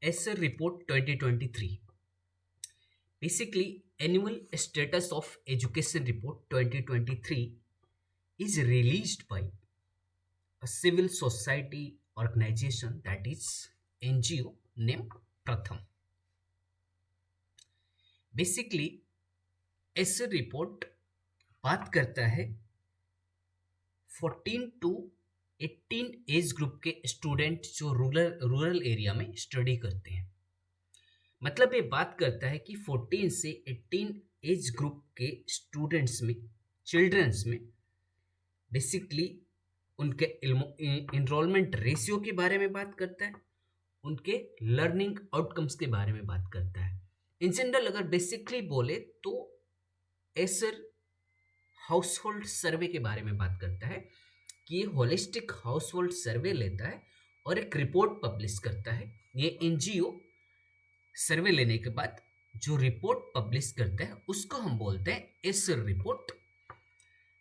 ESSER Report 2023. Basically, Annual Status of Education Report 2023 is released by a civil society organization, that is NGO, named Pratham. Basically, ESSER report बात करता है 14 to 18 age group के student जो rural area में study करते हैं। मतलब ये बात करता है कि 14 से 18 एज ग्रुप के स्टूडेंट्स में, चिल्ड्रंस में बेसिकली उनके इनरोलमेंट रेशियो के बारे में बात करता है, उनके लर्निंग आउटकम्स के बारे में बात करता है। इन जनरल अगर बेसिकली बोले तो एसर हाउस होल्ड सर्वे के बारे में बात करता है कि ये होलिस्टिक हाउस होल्ड सर्वे लेता है और एक रिपोर्ट पब्लिश करता है। ये एनजीओ सर्वे लेने के बाद जो रिपोर्ट पब्लिश करता है उसको हम बोलते हैं एसर रिपोर्ट।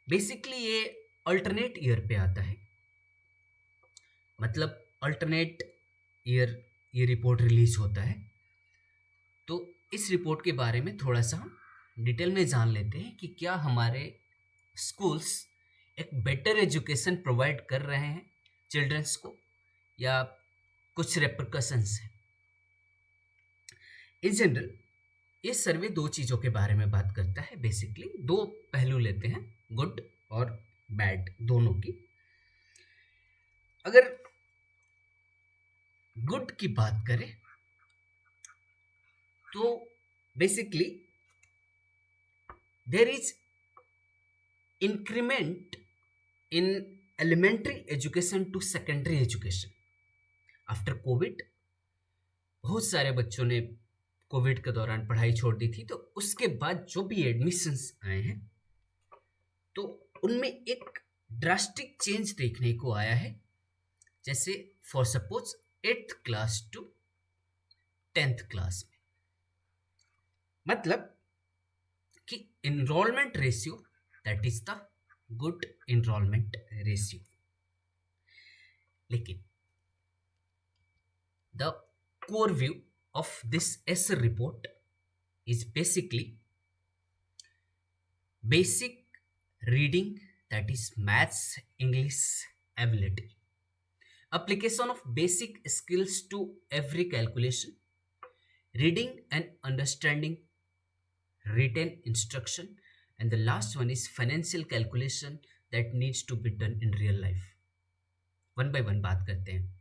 बेसिकली ये अल्टरनेट ईयर पे आता है, मतलब अल्टरनेट ईयर ये रिपोर्ट रिलीज होता है। तो इस रिपोर्ट के बारे में थोड़ा सा हम डिटेल में जान लेते हैं कि क्या हमारे स्कूल्स एक बेटर एजुकेशन प्रोवाइड कर रहे हैं चिल्ड्रंस को या कुछ रेपरकशंस हैं। इन जनरल ये सर्वे दो चीज़ों के बारे में बात करता है। बेसिकली दो पहलू लेते हैं, गुड और बैड दोनों की। अगर गुड की बात करें तो basically there is increment in elementary education to secondary education after COVID. बहुत सारे बच्चों ने कोविड के दौरान पढ़ाई छोड़ दी थी, तो उसके बाद जो भी एडमिशन्स आए हैं तो उनमें एक ड्रास्टिक चेंज देखने को आया है। जैसे for suppose 8th class to 10th class में, मतलब कि enrolment ratio, that is the good enrolment ratio. लेकिन the core view of this ESSER report is basically basic reading, that is maths, English ability, application of basic skills to every calculation, reading and understanding written instruction, and the last one is financial calculation that needs to be done in real life. One by one बात करते हैं।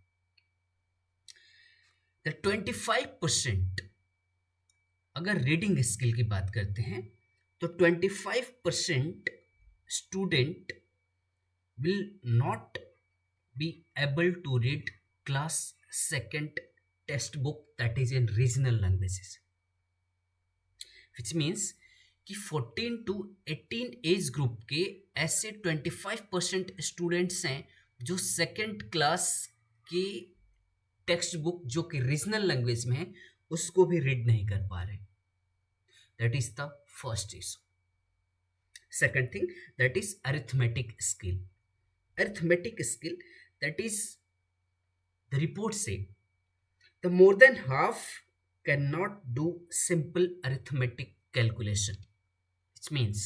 The 25%, अगर reading skill की बात करते हैं तो 25% student will not be able to read class second text book, that is in regional languages, which means कि 14 टू 18 एज ग्रुप के ऐसे 25% स्टूडेंट्स हैं जो सेकेंड क्लास की टेक्स्ट बुक जो कि रीजनल लैंग्वेज में है उसको भी रीड नहीं कर पा रहे। That is the first issue. Second thing, that is arithmetic skill. Arithmetic skill, that is the report से the more than half can not do simple arithmetic calculation, which means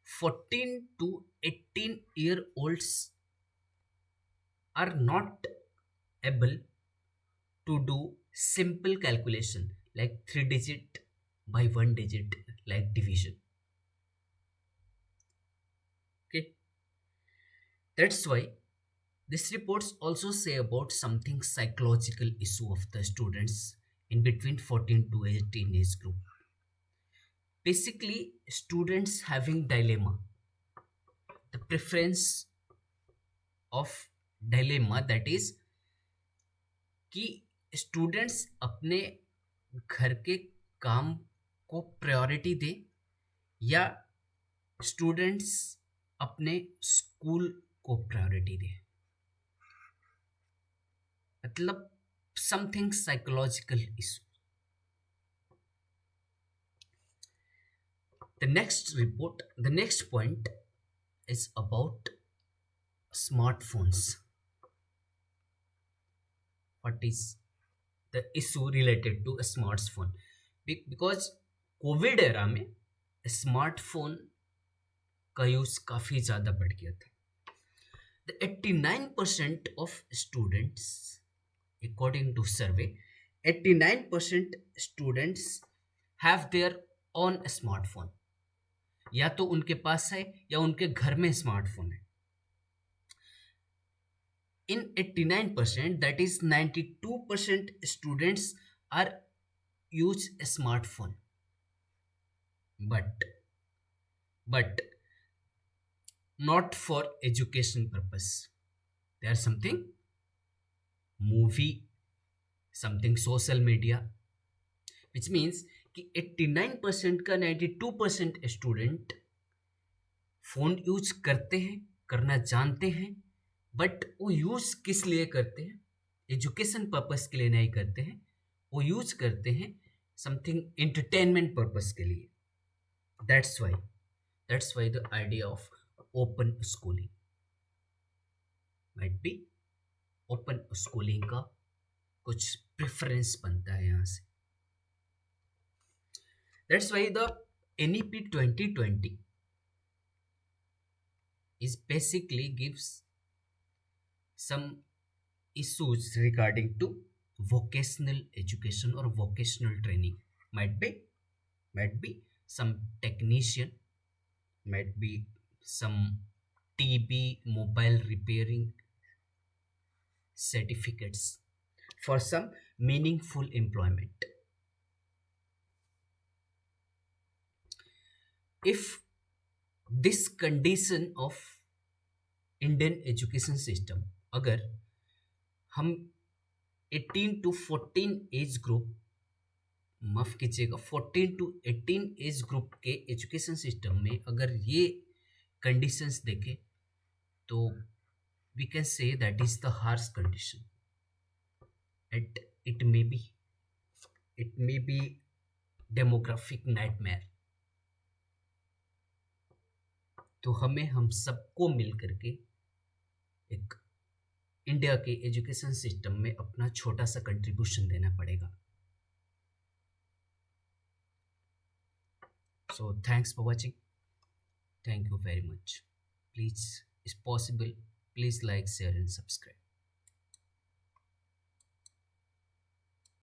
14 to 18 year olds are not able to do simple calculation like 3 digit by 1 digit like division. Okay, that's why this reports also say about something psychological issue of the students in between 14 to 18 age group. Basically students having dilemma, the preference of dilemma, that is कि students अपने घर के काम को priority दे या students अपने school को priority दे, मतलब something psychological issue. The next point is about smartphones. What is the issue related to smartphone, because COVID era में स्मार्टफोन का यूज़ काफ़ी ज़्यादा बढ़ गया था. The 89% of students, according to survey, 89% students have their own smartphone. या तो उनके पास है या उनके घर में स्मार्टफोन है. In 89%, that is 92% students are use a smartphone. But not for education purpose. They are something movie, something social media, which means कि 89% का 92% स्टूडेंट फ़ोन यूज करते हैं, करना जानते हैं, बट वो यूज़ किस लिए करते हैं? एजुकेशन पर्पस के लिए नहीं करते हैं, वो यूज करते हैं समथिंग एंटरटेनमेंट पर्पस के लिए. That's why the idea of open schooling might be, open schooling का कुछ प्रेफरेंस बनता है यहाँ से. That's why the NEP 2020 is basically gives some issues regarding to vocational education or vocational training. Might be some technician, might be some TB mobile repairing certificates for some meaningful employment. If this condition of Indian education system, अगर हम 18 to 14 age group, माफ़ कीजिएगा 14 to 18 age group के education system में अगर ये conditions देखें तो we can say that is the harsh condition. It may be demographic nightmare. तो हम सबको मिल करके एक इंडिया के एजुकेशन सिस्टम में अपना छोटा सा कंट्रीब्यूशन देना पड़ेगा. So thanks for watching. Thank you very much. Please, if possible, please like, share and subscribe.